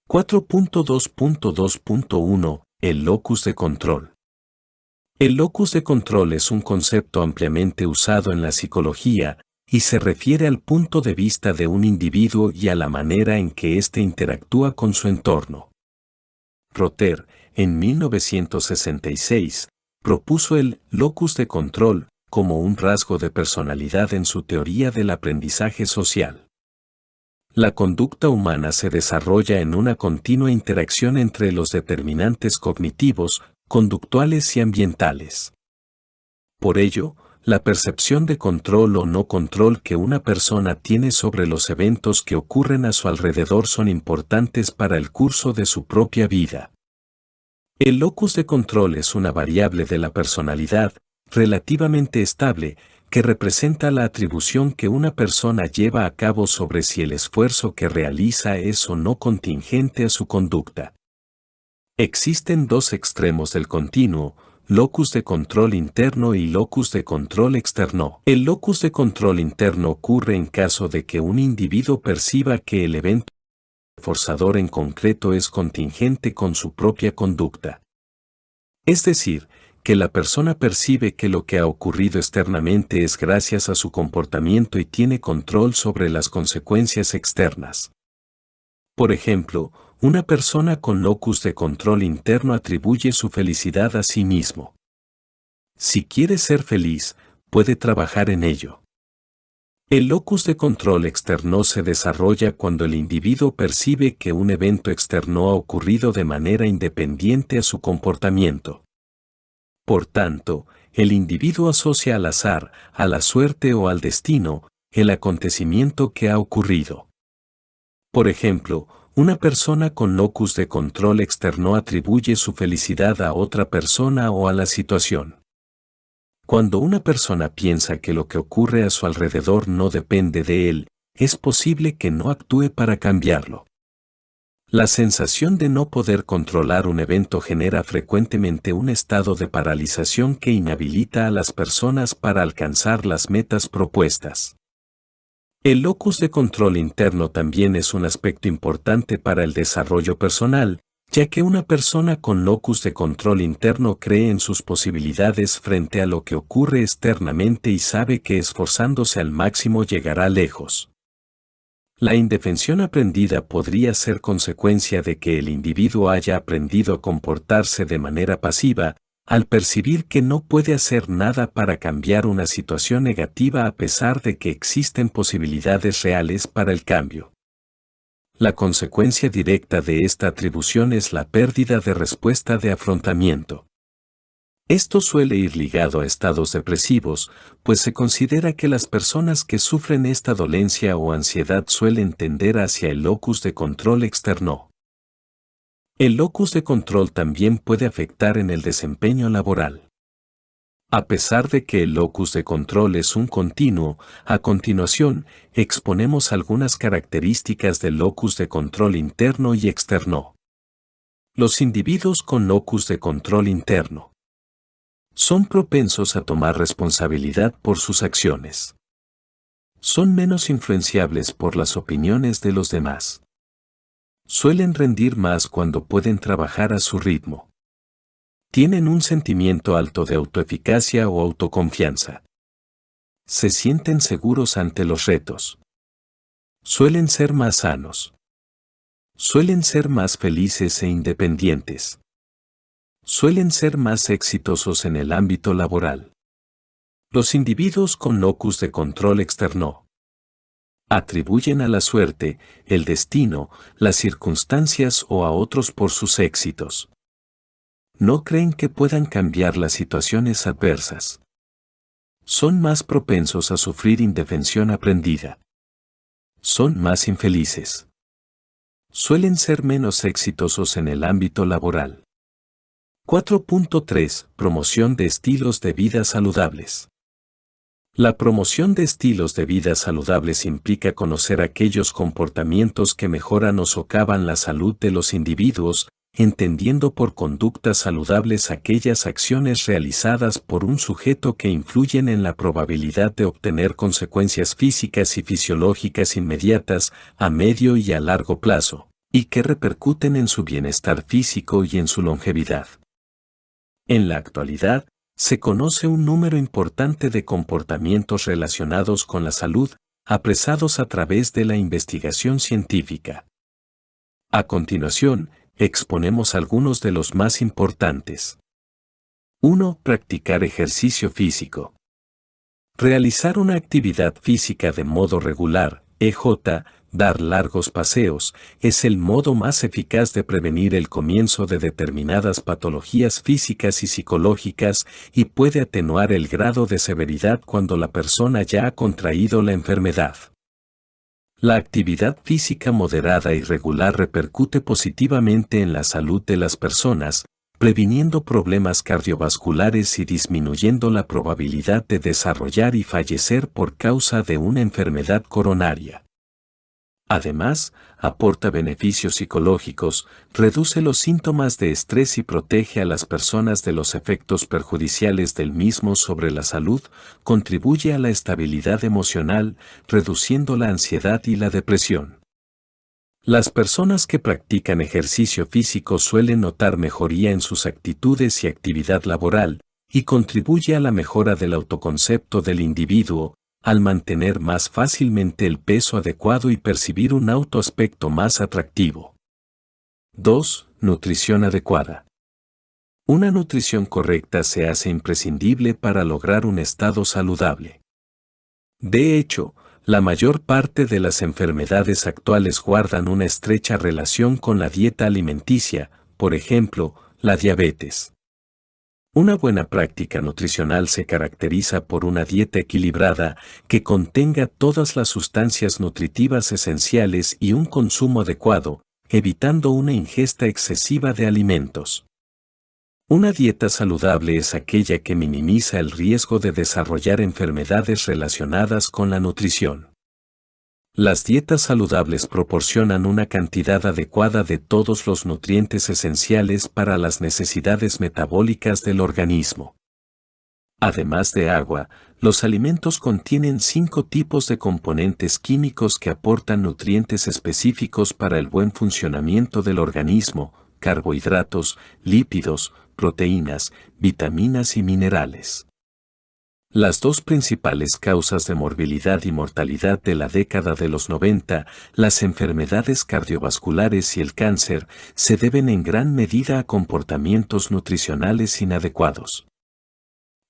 4.2.2.1 El locus de control. El locus de control es un concepto ampliamente usado en la psicología y se refiere al punto de vista de un individuo y a la manera en que éste interactúa con su entorno. Rotter, en 1966, propuso el locus de control como un rasgo de personalidad en su teoría del aprendizaje social. La conducta humana se desarrolla en una continua interacción entre los determinantes cognitivos, conductuales y ambientales. Por ello, la percepción de control o no control que una persona tiene sobre los eventos que ocurren a su alrededor son importantes para el curso de su propia vida. El locus de control es una variable de la personalidad, relativamente estable, que representa la atribución que una persona lleva a cabo sobre si el esfuerzo que realiza es o no contingente a su conducta. Existen dos extremos del continuo, locus de control interno y locus de control externo. El locus de control interno ocurre en caso de que un individuo perciba que el evento forzador en concreto es contingente con su propia conducta. Es decir, que la persona percibe que lo que ha ocurrido externamente es gracias a su comportamiento y tiene control sobre las consecuencias externas. Por ejemplo, una persona con locus de control interno atribuye su felicidad a sí mismo. Si quiere ser feliz, puede trabajar en ello. El locus de control externo se desarrolla cuando el individuo percibe que un evento externo ha ocurrido de manera independiente a su comportamiento. Por tanto, el individuo asocia al azar, a la suerte o al destino, el acontecimiento que ha ocurrido. Por ejemplo, una persona con locus de control externo atribuye su felicidad a otra persona o a la situación. Cuando una persona piensa que lo que ocurre a su alrededor no depende de él, es posible que no actúe para cambiarlo. La sensación de no poder controlar un evento genera frecuentemente un estado de paralización que inhabilita a las personas para alcanzar las metas propuestas. El locus de control interno también es un aspecto importante para el desarrollo personal, ya que una persona con locus de control interno cree en sus posibilidades frente a lo que ocurre externamente y sabe que esforzándose al máximo llegará lejos. La indefensión aprendida podría ser consecuencia de que el individuo haya aprendido a comportarse de manera pasiva, al percibir que no puede hacer nada para cambiar una situación negativa a pesar de que existen posibilidades reales para el cambio. La consecuencia directa de esta atribución es la pérdida de respuesta de afrontamiento. Esto suele ir ligado a estados depresivos, pues se considera que las personas que sufren esta dolencia o ansiedad suelen tender hacia el locus de control externo. El locus de control también puede afectar en el desempeño laboral. A pesar de que el locus de control es un continuo, a continuación, exponemos algunas características del locus de control interno y externo. Los individuos con locus de control interno son propensos a tomar responsabilidad por sus acciones. Son menos influenciables por las opiniones de los demás. Suelen rendir más cuando pueden trabajar a su ritmo. Tienen un sentimiento alto de autoeficacia o autoconfianza. Se sienten seguros ante los retos. Suelen ser más sanos. Suelen ser más felices e independientes. Suelen ser más exitosos en el ámbito laboral. Los individuos con locus de control externo atribuyen a la suerte, el destino, las circunstancias o a otros por sus éxitos. No creen que puedan cambiar las situaciones adversas. Son más propensos a sufrir indefensión aprendida. Son más infelices. Suelen ser menos exitosos en el ámbito laboral. 4.3. Promoción de estilos de vida saludables. La promoción de estilos de vida saludables implica conocer aquellos comportamientos que mejoran o socavan la salud de los individuos, entendiendo por conductas saludables aquellas acciones realizadas por un sujeto que influyen en la probabilidad de obtener consecuencias físicas y fisiológicas inmediatas, a medio y a largo plazo, y que repercuten en su bienestar físico y en su longevidad. En la actualidad, se conoce un número importante de comportamientos relacionados con la salud, apresados a través de la investigación científica. A continuación, exponemos algunos de los más importantes. 1. Practicar ejercicio físico. Realizar una actividad física de modo regular, EJ, dar largos paseos, es el modo más eficaz de prevenir el comienzo de determinadas patologías físicas y psicológicas y puede atenuar el grado de severidad cuando la persona ya ha contraído la enfermedad. La actividad física moderada y regular repercute positivamente en la salud de las personas, previniendo problemas cardiovasculares y disminuyendo la probabilidad de desarrollar y fallecer por causa de una enfermedad coronaria. Además, aporta beneficios psicológicos, reduce los síntomas de estrés y protege a las personas de los efectos perjudiciales del mismo sobre la salud, contribuye a la estabilidad emocional, reduciendo la ansiedad y la depresión. Las personas que practican ejercicio físico suelen notar mejoría en sus actitudes y actividad laboral, y contribuye a la mejora del autoconcepto del individuo, al mantener más fácilmente el peso adecuado y percibir un autoaspecto más atractivo. 2. Nutrición adecuada. Una nutrición correcta se hace imprescindible para lograr un estado saludable. De hecho, la mayor parte de las enfermedades actuales guardan una estrecha relación con la dieta alimenticia, por ejemplo, la diabetes. Una buena práctica nutricional se caracteriza por una dieta equilibrada que contenga todas las sustancias nutritivas esenciales y un consumo adecuado, evitando una ingesta excesiva de alimentos. Una dieta saludable es aquella que minimiza el riesgo de desarrollar enfermedades relacionadas con la nutrición. Las dietas saludables proporcionan una cantidad adecuada de todos los nutrientes esenciales para las necesidades metabólicas del organismo. Además de agua, los alimentos contienen 5 tipos de componentes químicos que aportan nutrientes específicos para el buen funcionamiento del organismo: carbohidratos, lípidos, proteínas, vitaminas y minerales. Las dos principales causas de morbilidad y mortalidad de la década de los 90, las enfermedades cardiovasculares y el cáncer, se deben en gran medida a comportamientos nutricionales inadecuados.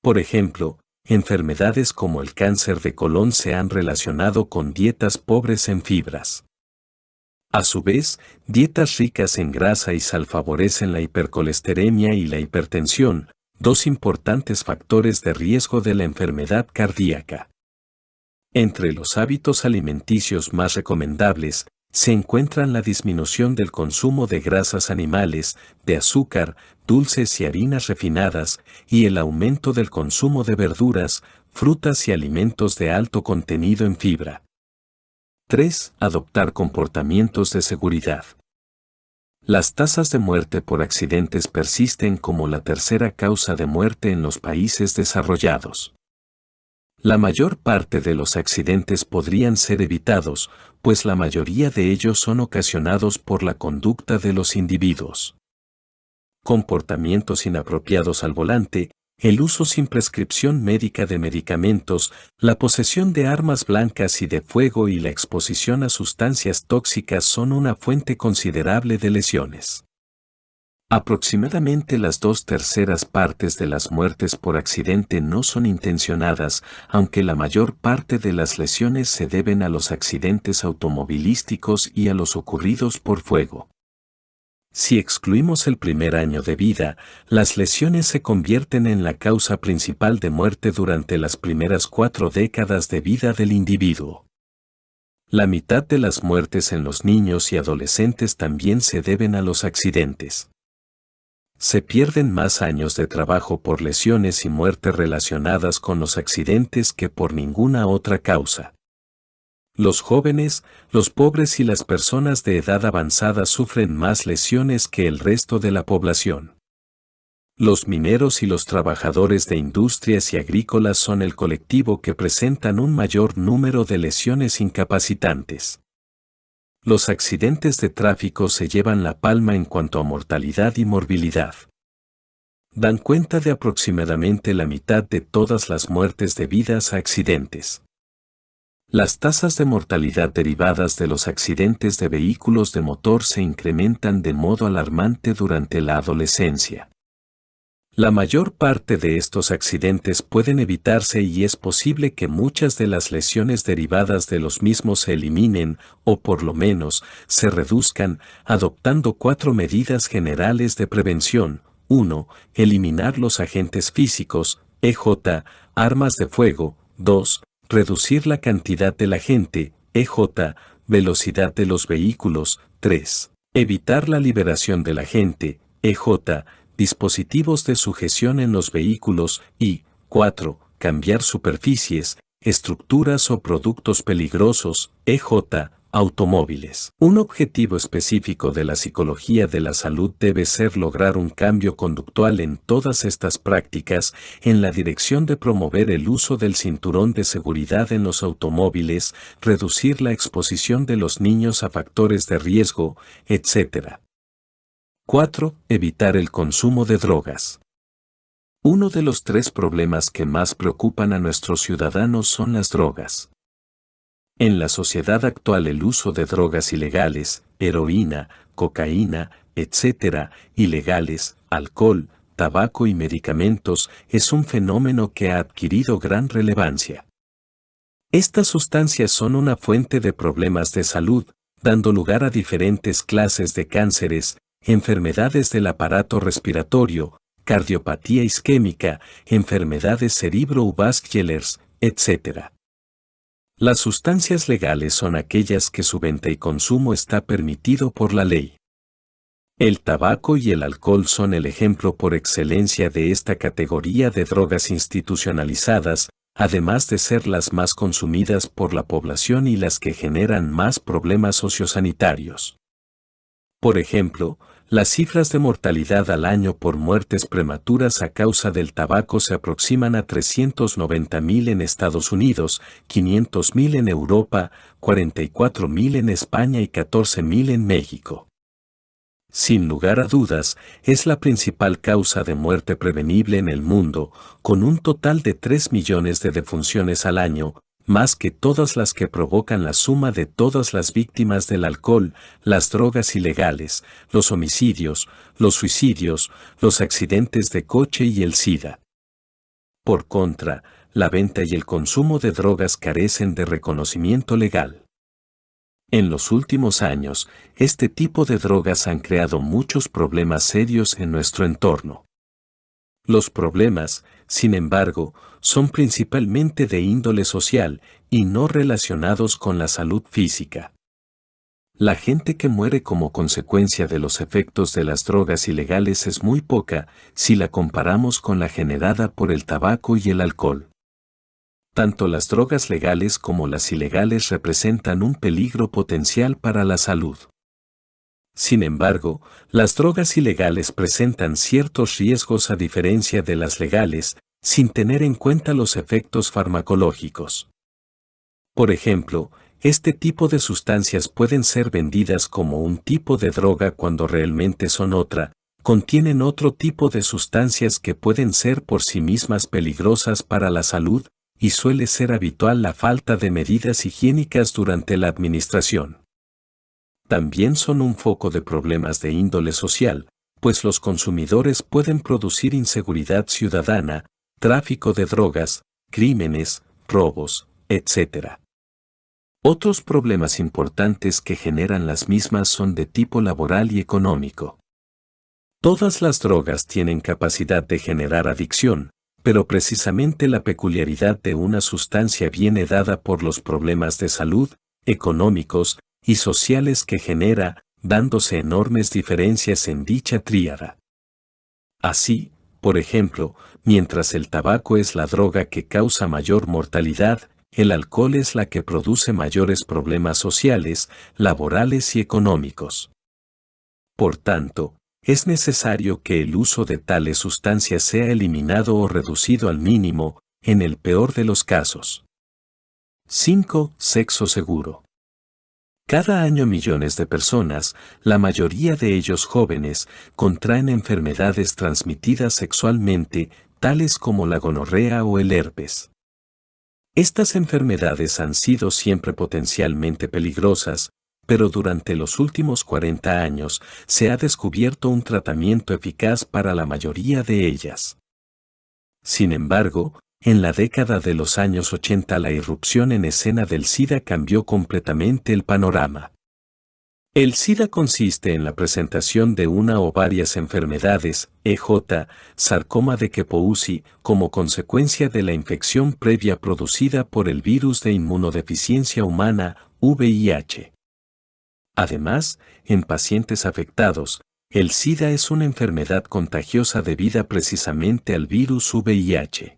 Por ejemplo, enfermedades como el cáncer de colon se han relacionado con dietas pobres en fibras. A su vez, dietas ricas en grasa y sal favorecen la hipercolestelemia y la hipertensión, dos importantes factores de riesgo de la enfermedad cardíaca. Entre los hábitos alimenticios más recomendables, se encuentran la disminución del consumo de grasas animales, de azúcar, dulces y harinas refinadas, y el aumento del consumo de verduras, frutas y alimentos de alto contenido en fibra. 3. Adoptar comportamientos de seguridad. Las tasas de muerte por accidentes persisten como la tercera causa de muerte en los países desarrollados. La mayor parte de los accidentes podrían ser evitados, pues la mayoría de ellos son ocasionados por la conducta de los individuos. Comportamientos inapropiados al volante, el uso sin prescripción médica de medicamentos, la posesión de armas blancas y de fuego y la exposición a sustancias tóxicas son una fuente considerable de lesiones. Aproximadamente las 2/3 partes de las muertes por accidente no son intencionadas, aunque la mayor parte de las lesiones se deben a los accidentes automovilísticos y a los ocurridos por fuego. Si excluimos el primer año de vida, las lesiones se convierten en la causa principal de muerte durante las primeras 4 décadas de vida del individuo. La mitad de las muertes en los niños y adolescentes también se deben a los accidentes. Se pierden más años de trabajo por lesiones y muerte relacionadas con los accidentes que por ninguna otra causa. Los jóvenes, los pobres y las personas de edad avanzada sufren más lesiones que el resto de la población. Los mineros y los trabajadores de industrias y agrícolas son el colectivo que presentan un mayor número de lesiones incapacitantes. Los accidentes de tráfico se llevan la palma en cuanto a mortalidad y morbilidad. Dan cuenta de aproximadamente la mitad de todas las muertes debidas a accidentes. Las tasas de mortalidad derivadas de los accidentes de vehículos de motor se incrementan de modo alarmante durante la adolescencia. La mayor parte de estos accidentes pueden evitarse y es posible que muchas de las lesiones derivadas de los mismos se eliminen, o por lo menos, se reduzcan, adoptando 4 medidas generales de prevención. 1. Eliminar los agentes físicos, EJ, armas de fuego. 2. Reducir la cantidad del agente, EJ, velocidad de los vehículos. 3. Evitar la liberación del agente, EJ, dispositivos de sujeción en los vehículos y 4. Cambiar superficies, estructuras o productos peligrosos, EJ, automóviles. Un objetivo específico de la psicología de la salud debe ser lograr un cambio conductual en todas estas prácticas en la dirección de promover el uso del cinturón de seguridad en los automóviles, reducir la exposición de los niños a factores de riesgo, etc. 4. Evitar el consumo de drogas. Uno de los 3 problemas que más preocupan a nuestros ciudadanos son las drogas. En la sociedad actual el uso de drogas ilegales, heroína, cocaína, etc., ilegales, alcohol, tabaco y medicamentos, es un fenómeno que ha adquirido gran relevancia. Estas sustancias son una fuente de problemas de salud, dando lugar a diferentes clases de cánceres, enfermedades del aparato respiratorio, cardiopatía isquémica, enfermedades cerebrovasculares, etc. Las sustancias legales son aquellas que su venta y consumo está permitido por la ley. El tabaco y el alcohol son el ejemplo por excelencia de esta categoría de drogas institucionalizadas, además de ser las más consumidas por la población y las que generan más problemas sociosanitarios. Por ejemplo, las cifras de mortalidad al año por muertes prematuras a causa del tabaco se aproximan a 390.000 en Estados Unidos, 500.000 en Europa, 44.000 en España y 14.000 en México. Sin lugar a dudas, es la principal causa de muerte prevenible en el mundo, con un total de 3 millones de defunciones al año, más que todas las que provocan la suma de todas las víctimas del alcohol, las drogas ilegales, los homicidios, los suicidios, los accidentes de coche y el SIDA. Por contra, la venta y el consumo de drogas carecen de reconocimiento legal. En los últimos años, este tipo de drogas han creado muchos problemas serios en nuestro entorno. Los problemas, sin embargo, son principalmente de índole social y no relacionados con la salud física. La gente que muere como consecuencia de los efectos de las drogas ilegales es muy poca si la comparamos con la generada por el tabaco y el alcohol. Tanto las drogas legales como las ilegales representan un peligro potencial para la salud. Sin embargo, las drogas ilegales presentan ciertos riesgos a diferencia de las legales, sin tener en cuenta los efectos farmacológicos. Por ejemplo, este tipo de sustancias pueden ser vendidas como un tipo de droga cuando realmente son otra, contienen otro tipo de sustancias que pueden ser por sí mismas peligrosas para la salud, y suele ser habitual la falta de medidas higiénicas durante la administración. También son un foco de problemas de índole social, pues los consumidores pueden producir inseguridad ciudadana, tráfico de drogas, crímenes, robos, etc. Otros problemas importantes que generan las mismas son de tipo laboral y económico. Todas las drogas tienen capacidad de generar adicción, pero precisamente la peculiaridad de una sustancia viene dada por los problemas de salud, económicos y sociales que genera, dándose enormes diferencias en dicha tríada. Así, por ejemplo, mientras el tabaco es la droga que causa mayor mortalidad, el alcohol es la que produce mayores problemas sociales, laborales y económicos. Por tanto, es necesario que el uso de tales sustancias sea eliminado o reducido al mínimo, en el peor de los casos. 5. Sexo seguro. Cada año millones de personas, la mayoría de ellos jóvenes, contraen enfermedades transmitidas sexualmente, tales como la gonorrea o el herpes. Estas enfermedades han sido siempre potencialmente peligrosas, pero durante los últimos 40 años se ha descubierto un tratamiento eficaz para la mayoría de ellas. Sin embargo, en la década de los años 80 la irrupción en escena del SIDA cambió completamente el panorama. El SIDA consiste en la presentación de una o varias enfermedades, EJ, sarcoma de Kaposi, como consecuencia de la infección previa producida por el virus de inmunodeficiencia humana, VIH. Además, en pacientes afectados, el SIDA es una enfermedad contagiosa debida precisamente al virus VIH.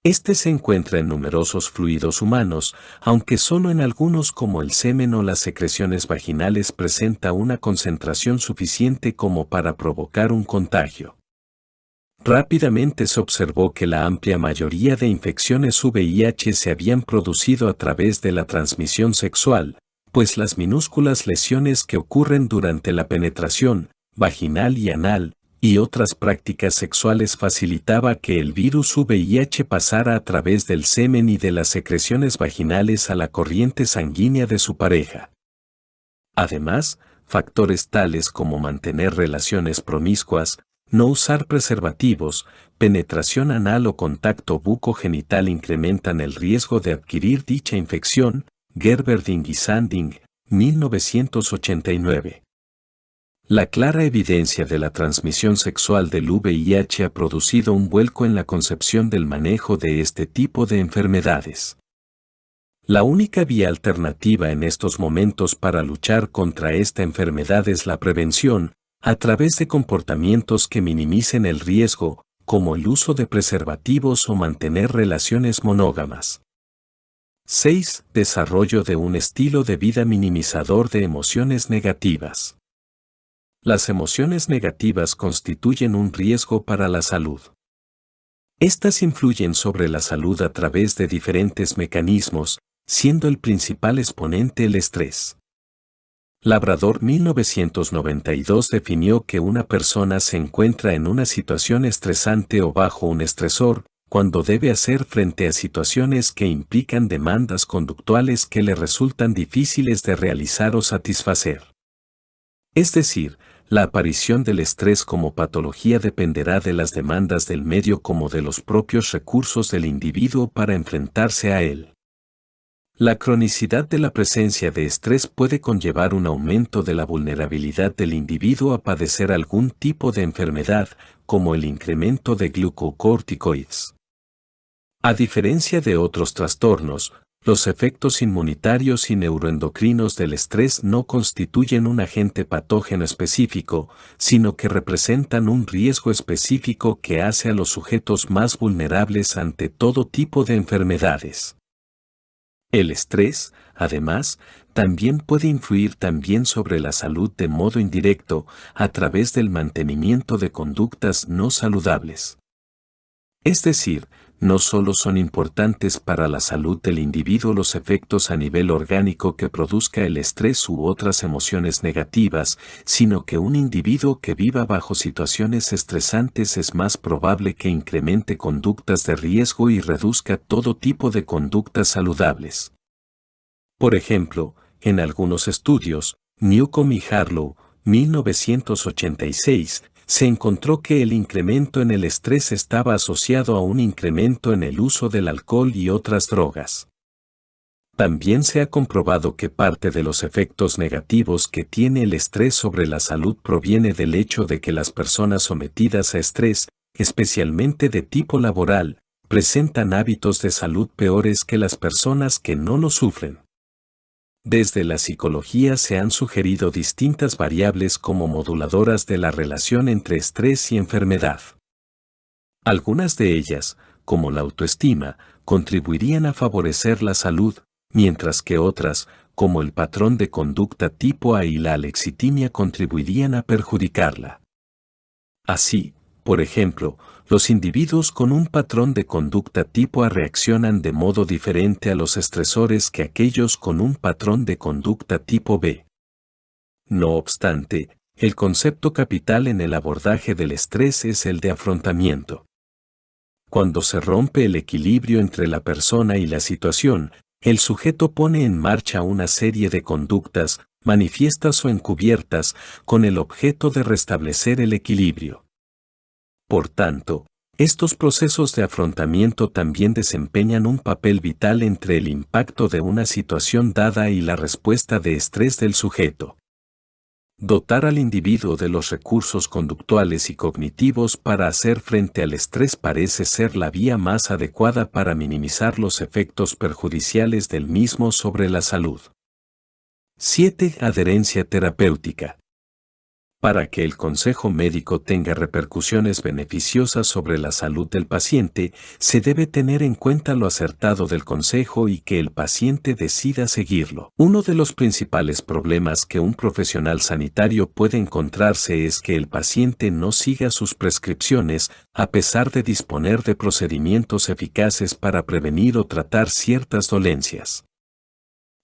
Este se encuentra en numerosos fluidos humanos, aunque solo en algunos como el semen o las secreciones vaginales presenta una concentración suficiente como para provocar un contagio. Rápidamente se observó que la amplia mayoría de infecciones VIH se habían producido a través de la transmisión sexual, pues las minúsculas lesiones que ocurren durante la penetración, vaginal y anal, y otras prácticas sexuales facilitaba que el virus VIH pasara a través del semen y de las secreciones vaginales a la corriente sanguínea de su pareja. Además, factores tales como mantener relaciones promiscuas, no usar preservativos, penetración anal o contacto bucogenital incrementan el riesgo de adquirir dicha infección. Gerberding y Sanding, 1989. La clara evidencia de la transmisión sexual del VIH ha producido un vuelco en la concepción del manejo de este tipo de enfermedades. La única vía alternativa en estos momentos para luchar contra esta enfermedad es la prevención, a través de comportamientos que minimicen el riesgo, como el uso de preservativos o mantener relaciones monógamas. 6. Desarrollo de un estilo de vida minimizador de emociones negativas. Las emociones negativas constituyen un riesgo para la salud. Estas influyen sobre la salud a través de diferentes mecanismos, siendo el principal exponente el estrés. Labrador 1992 definió que una persona se encuentra en una situación estresante o bajo un estresor, cuando debe hacer frente a situaciones que implican demandas conductuales que le resultan difíciles de realizar o satisfacer. Es decir, la aparición del estrés como patología dependerá de las demandas del medio como de los propios recursos del individuo para enfrentarse a él. La cronicidad de la presencia de estrés puede conllevar un aumento de la vulnerabilidad del individuo a padecer algún tipo de enfermedad, como el incremento de glucocorticoides. A diferencia de otros trastornos, los efectos inmunitarios y neuroendocrinos del estrés no constituyen un agente patógeno específico, sino que representan un riesgo específico que hace a los sujetos más vulnerables ante todo tipo de enfermedades. El estrés, además, también puede influir también sobre la salud de modo indirecto a través del mantenimiento de conductas no saludables. Es decir, no solo son importantes para la salud del individuo los efectos a nivel orgánico que produzca el estrés u otras emociones negativas, sino que un individuo que viva bajo situaciones estresantes es más probable que incremente conductas de riesgo y reduzca todo tipo de conductas saludables. Por ejemplo, en algunos estudios, Newcomb y Harlow, 1986, se encontró que el incremento en el estrés estaba asociado a un incremento en el uso del alcohol y otras drogas. También se ha comprobado que parte de los efectos negativos que tiene el estrés sobre la salud proviene del hecho de que las personas sometidas a estrés, especialmente de tipo laboral, presentan hábitos de salud peores que las personas que no lo sufren. Desde la psicología se han sugerido distintas variables como moduladoras de la relación entre estrés y enfermedad. Algunas de ellas, como la autoestima, contribuirían a favorecer la salud, mientras que otras, como el patrón de conducta tipo A y la alexitimia, contribuirían a perjudicarla. Así, por ejemplo, los individuos con un patrón de conducta tipo A reaccionan de modo diferente a los estresores que aquellos con un patrón de conducta tipo B. No obstante, el concepto capital en el abordaje del estrés es el de afrontamiento. Cuando se rompe el equilibrio entre la persona y la situación, el sujeto pone en marcha una serie de conductas, manifiestas o encubiertas, con el objeto de restablecer el equilibrio. Por tanto, estos procesos de afrontamiento también desempeñan un papel vital entre el impacto de una situación dada y la respuesta de estrés del sujeto. Dotar al individuo de los recursos conductuales y cognitivos para hacer frente al estrés parece ser la vía más adecuada para minimizar los efectos perjudiciales del mismo sobre la salud. 7. Adherencia terapéutica. Para que el consejo médico tenga repercusiones beneficiosas sobre la salud del paciente, se debe tener en cuenta lo acertado del consejo y que el paciente decida seguirlo. Uno de los principales problemas que un profesional sanitario puede encontrarse es que el paciente no siga sus prescripciones, a pesar de disponer de procedimientos eficaces para prevenir o tratar ciertas dolencias.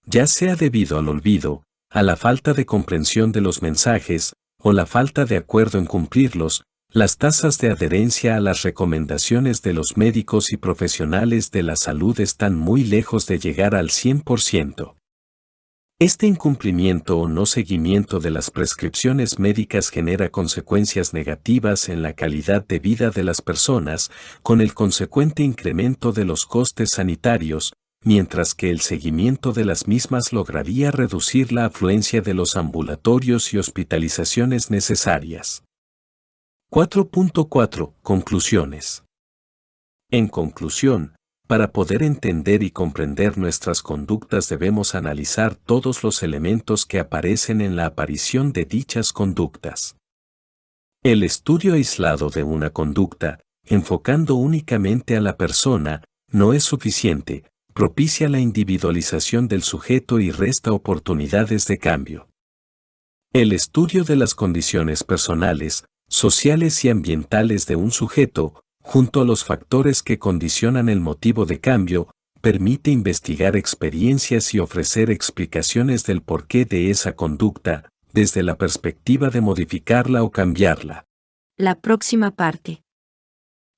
Ya sea debido al olvido, a la falta de comprensión de los mensajes, o la falta de acuerdo en cumplirlos, las tasas de adherencia a las recomendaciones de los médicos y profesionales de la salud están muy lejos de llegar al 100%. Este incumplimiento o no seguimiento de las prescripciones médicas genera consecuencias negativas en la calidad de vida de las personas, con el consecuente incremento de los costes sanitarios, mientras que el seguimiento de las mismas lograría reducir la afluencia de los ambulatorios y hospitalizaciones necesarias. 4.4. Conclusiones. En conclusión, para poder entender y comprender nuestras conductas debemos analizar todos los elementos que aparecen en la aparición de dichas conductas. El estudio aislado de una conducta, enfocando únicamente a la persona, no es suficiente, propicia la individualización del sujeto y resta oportunidades de cambio. El estudio de las condiciones personales, sociales y ambientales de un sujeto, junto a los factores que condicionan el motivo de cambio, permite investigar experiencias y ofrecer explicaciones del porqué de esa conducta, desde la perspectiva de modificarla o cambiarla. La próxima parte.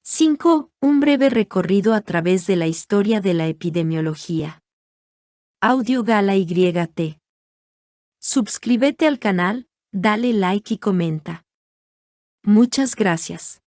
5. Un breve recorrido a través de la historia de la epidemiología. Audio Gala YT. Suscríbete al canal, dale like y comenta. Muchas gracias.